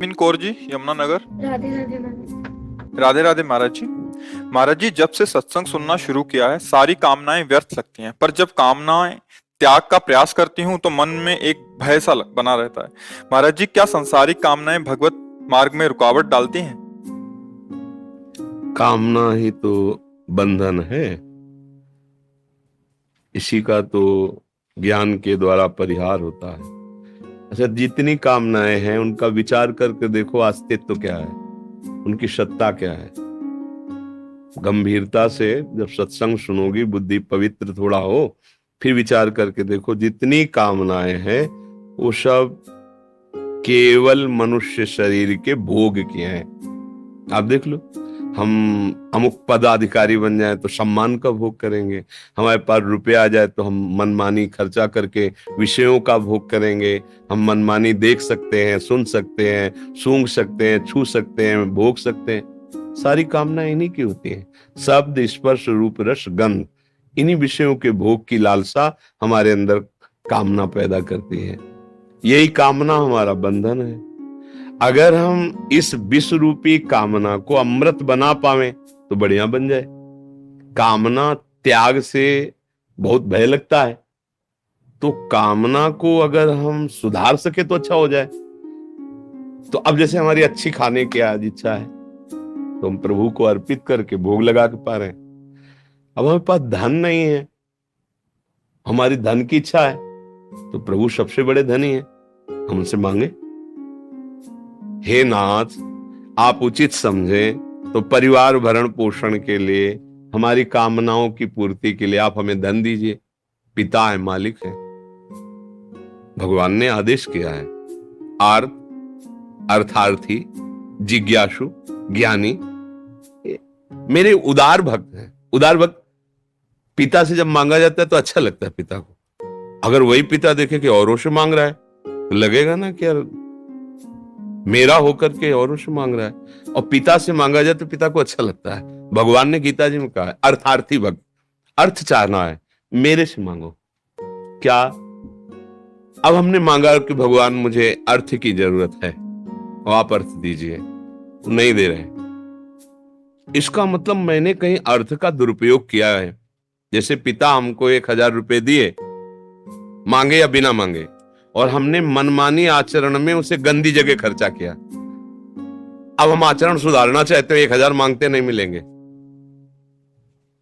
Mean Kaur ji, Yamunanagar. Radhe Radhe ma'am. Radhe Radhe महाराज जी। महाराज जी, जब से सत्संग सुनना शुरू किया है सारी कामनाएं व्यर्थ लगती हैं, पर जब कामनाएं त्याग का प्रयास करती हूँ तो मन में एक भय सा बना रहता है। महाराज जी, क्या संसारिक कामनाएं भगवत मार्ग में रुकावट डालती हैं? कामना ही तो बंधन है। इसी का तो ज्ञान के द्वारा परिहार होता है। अच्छा, जितनी कामनाएं हैं उनका विचार करके देखो, अस्तित्व क्या है, उनकी सत्ता क्या है। गंभीरता से जब सत्संग सुनोगी, बुद्धि पवित्र थोड़ा हो, फिर विचार करके देखो, जितनी कामनाएं हैं वो सब केवल मनुष्य शरीर के भोग के हैं। आप देख लो, हम अमुक पदाधिकारी बन जाए तो सम्मान का भोग करेंगे, हमारे पास रुपया आ जाए तो हम मनमानी खर्चा करके विषयों का भोग करेंगे, हम मनमानी देख सकते हैं, सुन सकते हैं, सूंघ सकते हैं, छू सकते हैं, भोग सकते हैं। सारी कामनाएं इन्हीं की होती हैं। शब्द, स्पर्श, रूप, रस, गंध, इन्हीं विषयों के भोग की लालसा हमारे अंदर कामना पैदा करती है। यही कामना हमारा बंधन है। अगर हम इस विष रूपी कामना को अमृत बना पावे तो बढ़िया बन जाए। कामना त्याग से बहुत भय लगता है, तो कामना को अगर हम सुधार सके तो अच्छा हो जाए। तो अब जैसे हमारी अच्छी खाने की आज इच्छा है तो हम प्रभु को अर्पित करके भोग लगा के पा रहे हैं। अब हमारे पास धन नहीं है, हमारी धन की इच्छा है, तो प्रभु सबसे बड़े धनी है, हम उनसे मांगे, हे नाथ, आप उचित समझे तो परिवार भरण पोषण के लिए, हमारी कामनाओं की पूर्ति के लिए आप हमें धन दीजिए। पिता है, मालिक है। भगवान ने आदेश किया है, आर्त, अर्थार्थी, जिज्ञासु, ज्ञानी मेरे उदार भक्त हैं। उदार भक्त पिता से जब मांगा जाता है तो अच्छा लगता है पिता को। अगर वही पिता देखे कि औरों से मांग रहा है तो लगेगा ना कि यार मेरा होकर के औरों से मांग रहा है। और पिता से मांगा जाए तो पिता को अच्छा लगता है। भगवान ने गीता जी में कहा है, अर्थार्थी भक्त, अर्थ चाहना है, मेरे से मांगो। क्या अब हमने मांगा कि भगवान मुझे अर्थ की जरूरत है और आप अर्थ दीजिए, तो नहीं दे रहे। इसका मतलब मैंने कहीं अर्थ का दुरुपयोग किया है। जैसे पिता हमको 1,000 रुपए दिए, मांगे या बिना मांगे, और हमने मनमानी आचरण में उसे गंदी जगह खर्चा किया। अब हम आचरण सुधारना चाहते हो, 1,000 मांगते नहीं मिलेंगे।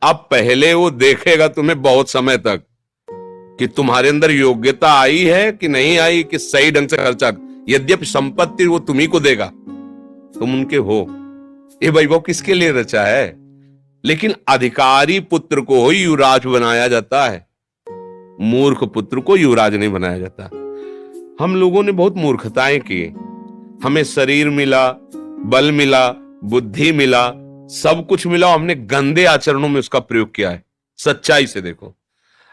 अब पहले वो देखेगा तुम्हें बहुत समय तक कि तुम्हारे अंदर योग्यता आई है कि नहीं आई, कि सही ढंग से खर्चा। यद्यपि संपत्ति वो तुम्ही को देगा, तुम उनके हो। ये वैभव किसके लिए रचा है? लेकिन अधिकारी पुत्र को ही युवराज बनाया जाता है, मूर्ख पुत्र को युवराज नहीं बनाया जाता। हम लोगों ने बहुत मूर्खताएं की। हमें शरीर मिला, बल मिला, बुद्धि मिला, सब कुछ मिला, हमने गंदे आचरणों में उसका प्रयोग किया है। सच्चाई से देखो,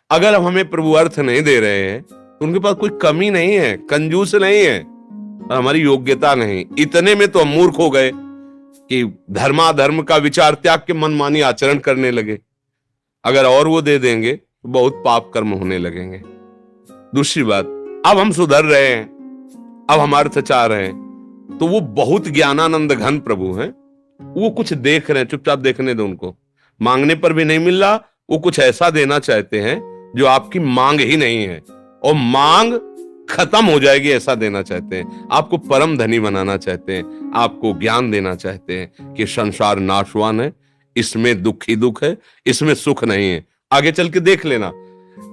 अगर हम हमें प्रभु अर्थ नहीं दे रहे हैं तो उनके पास कोई कमी नहीं है, कंजूस नहीं है, और हमारी योग्यता नहीं। इतने में तो हम मूर्ख हो गए कि धर्माधर्म का विचार त्याग के मनमानी आचरण करने लगे। अगर और वो दे देंगे तो बहुत पाप कर्म होने लगेंगे। दूसरी बात, अब हम सुधर रहे हैं, अब हम अर्थ चाह रहे हैं, तो वो बहुत ज्ञानानंद घन प्रभु हैं, वो कुछ देख रहे हैं, चुपचाप देखने दो उनको। मांगने पर भी नहीं मिल रहा, वो कुछ ऐसा देना चाहते हैं जो आपकी मांग ही नहीं है, और मांग खत्म हो जाएगी ऐसा देना चाहते हैं। आपको परम धनी बनाना चाहते हैं, आपको ज्ञान देना चाहते हैं कि संसार नाशवान है, इसमें दुख ही दुख है, इसमें सुख नहीं है। आगे चल के देख लेना,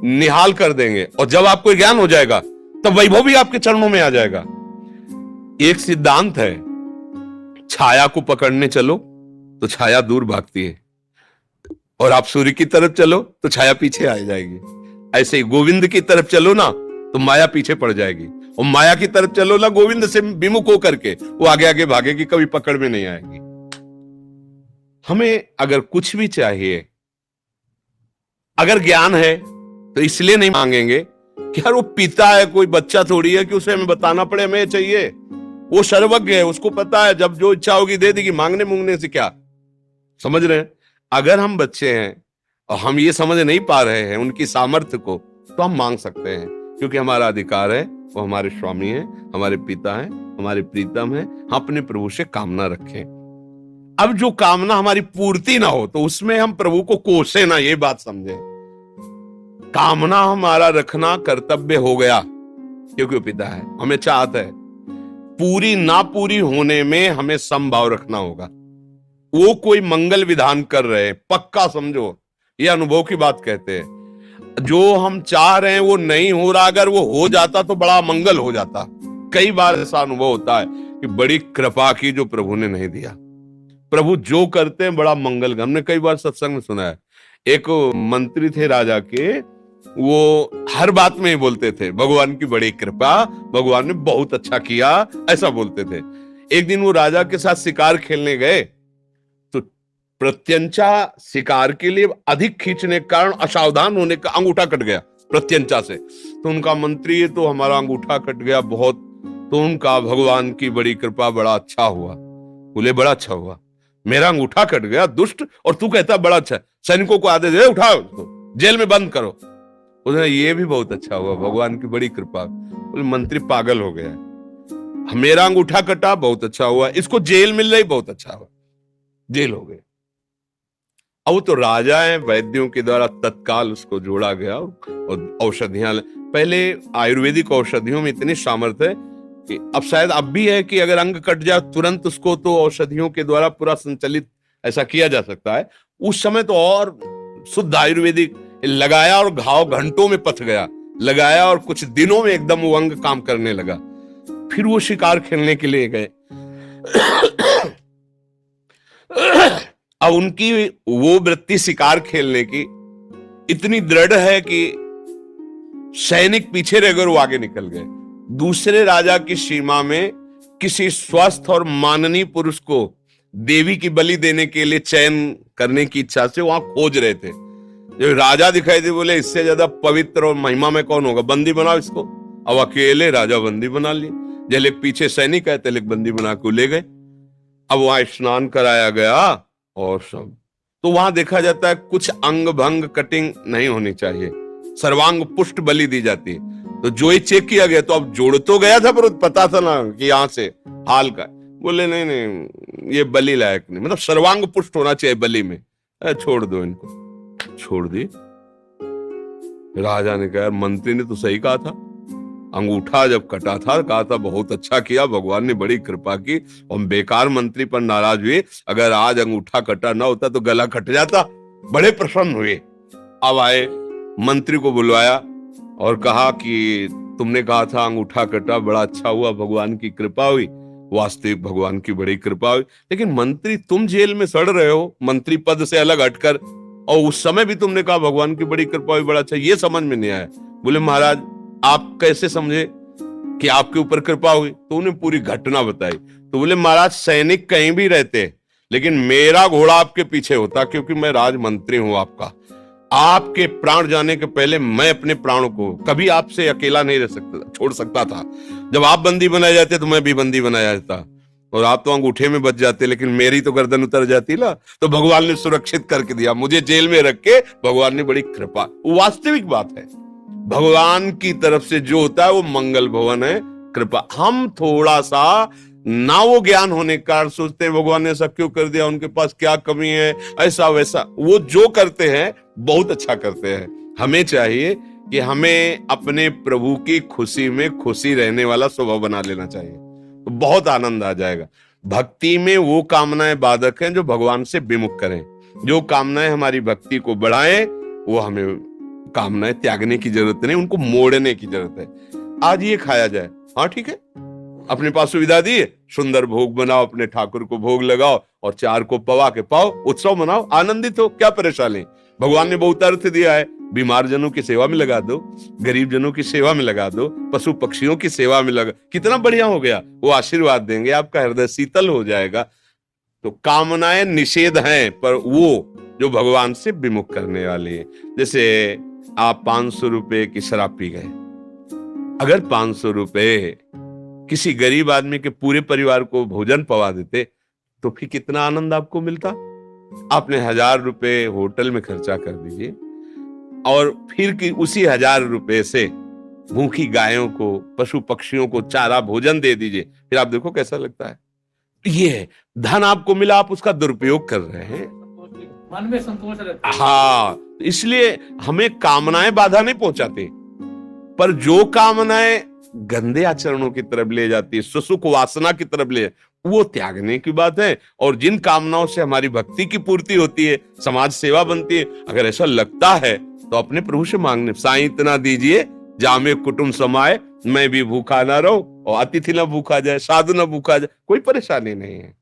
निहाल कर देंगे, और जब आपको ज्ञान हो जाएगा तब वैभव भी आपके चरणों में आ जाएगा। एक सिद्धांत है, छाया को पकड़ने चलो तो छाया दूर भागती है, और आप सूर्य की तरफ चलो तो छाया पीछे आ जाएगी। ऐसे ही गोविंद की तरफ चलो ना तो माया पीछे पड़ जाएगी, और माया की तरफ चलो ना गोविंद से विमुख होकर के, वो आगे आगे भागेगी, कभी पकड़ में नहीं आएगी। हमें अगर कुछ भी चाहिए, अगर ज्ञान है तो इसलिए नहीं मांगेंगे कि यार वो पिता है, कोई बच्चा थोड़ी है कि उसे हमें बताना पड़े हमें चाहिए। वो सर्वज्ञ है, उसको पता है, जब जो इच्छा होगी दे देगी, मांगने मूंगने से क्या। समझ रहे हैं? अगर हम बच्चे हैं और हम ये समझ नहीं पा रहे हैं उनकी सामर्थ्य को, तो हम मांग सकते हैं, क्योंकि हमारा अधिकार है, वो हमारे स्वामी हैं, हमारे पिता हैं। हमारे प्रीतम हैं, हम अपने प्रभु से कामना रखें। अब जो कामना हमारी पूर्ति ना हो तो उसमें हम प्रभु को कोसे ना, ये बात समझे। कामना हमारा रखना कर्तव्य हो गया, क्योंकि वो पिता है, हमें चाहता है। पूरी ना पूरी होने में हमें समभाव रखना होगा। वो कोई मंगल विधान कर रहे हैं, पक्का समझो, ये अनुभव की बात कहते हैं। जो हम चाह रहे हैं वो नहीं हो रहा, अगर वो हो जाता तो बड़ा मंगल हो जाता। कई बार ऐसा अनुभव होता है कि बड़ी कृपा की जो प्रभु ने नहीं दिया। प्रभु जो करते हैं बड़ा मंगल, हमने कई बार सत्संग में सुना है। एक मंत्री थे राजा के, वो हर बात में ही बोलते थे भगवान की बड़ी कृपा, भगवान ने बहुत अच्छा किया, ऐसा बोलते थे। एक दिन वो राजा के साथ शिकार खेलने गए तो प्रत्यंचा शिकार के लिए अधिक खींचने के कारण असावधान होने का अंगूठा कट गया प्रत्यंचा से। तो उनका मंत्री, ये तो हमारा अंगूठा कट गया बहुत, तो उनका भगवान की बड़ी कृपा, बड़ा अच्छा हुआ। बोले बड़ा अच्छा हुआ, मेरा अंगूठा कट गया दुष्ट, और तू कहता बड़ा अच्छा। सैनिकों को आदेश दे, उठाओ उसको, जेल में बंद करो। उसने ये भी बहुत अच्छा हुआ, भगवान की बड़ी कृपा। बोले मंत्री पागल हो गया, मेरा अंगूठा कटा बहुत अच्छा हुआ, इसको जेल मिल रही बहुत अच्छा हुआ, जेल हो गए। अब वो तो राजा है, वैद्यों के द्वारा तत्काल उसको जोड़ा गया और औषधियां, पहले आयुर्वेदिक औषधियों में इतनी सामर्थ्य है कि अब शायद अब भी है कि अगर अंग कट जाए तुरंत उसको तो औषधियों के द्वारा पूरा संचालित ऐसा किया जा सकता है। उस समय तो और शुद्ध आयुर्वेदिक लगाया और घाव घंटों में पथ गया, लगाया और कुछ दिनों में एकदम वो अंग काम करने लगा। फिर वो शिकार खेलने के लिए गए। अब उनकी वो वृत्ति शिकार खेलने की इतनी दृढ़ है कि सैनिक पीछे रह गए, वो आगे निकल गए। दूसरे राजा की सीमा में किसी स्वस्थ और माननीय पुरुष को देवी की बलि देने के लिए चयन करने की इच्छा से वहां खोज रहे थे। जो राजा दिखाई दे, बोले इससे ज्यादा पवित्र और महिमा में कौन होगा, बंदी बनाओ इसको। अब अकेले राजा बंदी बना लिए, जल एक पीछे सैनिक है, तिलक बंदी बना के ले गए। अब वहां स्नान कराया गया और सब, तो वहां देखा जाता है कुछ अंग भंग कटिंग नहीं होनी चाहिए, सर्वांग पुष्ट बलि दी जाती है। तो जो ही चेक किया गया, तो अब जोड़ तो गया था पर पता था ना कि यहां से हाल का, बोले नहीं नहीं ये बलि लायक नहीं, मतलब सर्वांग पुष्ट होना चाहिए बलि में, छोड़ दो इनको। छोड़ दी। राजा ने कहा मंत्री ने तो सही कहा था, अंगूठा जब कटा था कहा था बहुत अच्छा किया, भगवान ने बड़ी कृपा की, और बेकार मंत्री पर नाराज हुए। अगर आज अंगूठा कटा ना होता तो गला कट जाता। बड़े प्रसन्न हुए। अब आए, मंत्री को बुलवाया और कहा कि तुमने कहा था अंगूठा कटा, बड़ा अच्छा हुआ, भगवान की कृपा हुई, वास्तविक भगवान की बड़ी कृपा हुई। लेकिन मंत्री तुम जेल में सड़ रहे हो, मंत्री पद से अलग हटकर, और उस समय भी तुमने कहा भगवान की बड़ी कृपा हुई, बड़ा अच्छा, ये समझ में नहीं आया। बोले महाराज आप कैसे समझे कि आपके ऊपर कृपा हुई? तो उन्हें पूरी घटना बताई। तो बोले महाराज सैनिक कहीं भी रहते, लेकिन मेरा घोड़ा आपके पीछे होता, क्योंकि मैं राजमंत्री हूं आपका। आपके प्राण जाने के पहले मैं अपने प्राणों को कभी आपसे अकेला नहीं रह सकता, छोड़ सकता था। जब आप बंदी बनाए जाते तो मैं भी बंदी बनाया जाता, और आप तो अंगूठे में बच जाते, लेकिन मेरी तो गर्दन उतर जाती ना। तो भगवान ने सुरक्षित करके दिया, मुझे जेल में रख के भगवान ने बड़ी कृपा। वास्तविक बात है, भगवान की तरफ से जो होता है वो मंगल भवन है, कृपा। हम थोड़ा सा ना वो ज्ञान होने के कारण सोचते हैं भगवान ने ऐसा क्यों कर दिया, उनके पास क्या कमी है, ऐसा वैसा। वो जो करते हैं बहुत अच्छा करते हैं। हमें चाहिए कि हमें अपने प्रभु की खुशी में खुशी रहने वाला स्वभाव बना लेना चाहिए, तो बहुत आनंद आ जाएगा। भक्ति में वो कामनाएं बाधक हैं जो भगवान से विमुख करें। जो कामनाएं हमारी भक्ति को बढ़ाएं, वो हमें कामनाएं त्यागने की जरूरत नहीं, उनको मोड़ने की जरूरत है। आज ये खाया जाए, हाँ ठीक है, अपने पास सुविधा दी है, सुंदर भोग बनाओ, अपने ठाकुर को भोग लगाओ और चार को पवा के पाओ, उत्सव मनाओ, आनंदित हो, क्या परेशानी। भगवान ने बहुत अर्थ दिया है, बीमार जनों की सेवा में लगा दो, गरीब जनों की सेवा में लगा दो, पशु पक्षियों की सेवा में लगा, कितना बढ़िया हो गया। वो आशीर्वाद देंगे, आपका हृदय शीतल हो जाएगा। तो कामनाएं निषेध हैं, पर वो जो भगवान से विमुख करने वाली है। जैसे आप 500 रुपए की शराब पी गए, अगर 500 रुपए किसी गरीब आदमी के पूरे परिवार को भोजन पवा देते तो फिर कितना आनंद आपको मिलता। आपने 1000 रुपए होटल में खर्चा कर दीजिए, और फिर कि उसी 1000 रुपए से भूखी गायों को, पशु पक्षियों को चारा भोजन दे दीजिए, फिर आप देखो कैसा लगता है। ये है, धन आपको मिला, आप उसका दुरुपयोग कर रहे हैं, मन में संतोष रहता है। हाँ, इसलिए हमें कामनाएं बाधा नहीं पहुंचाती, पर जो कामनाएं गंदे आचरणों की तरफ ले जाती है, सुसुख वासना की तरफ ले, वो त्यागने की बात है। और जिन कामनाओं से हमारी भक्ति की पूर्ति होती है, समाज सेवा बनती है, अगर ऐसा लगता है तो अपने प्रभु से मांगने, साईं इतना दीजिए जामे कुटुंब समाए, मैं भी भूखा ना रहूं और अतिथि ना भूखा जाए, साधु ना भूखा जाए, कोई परेशानी नहीं है।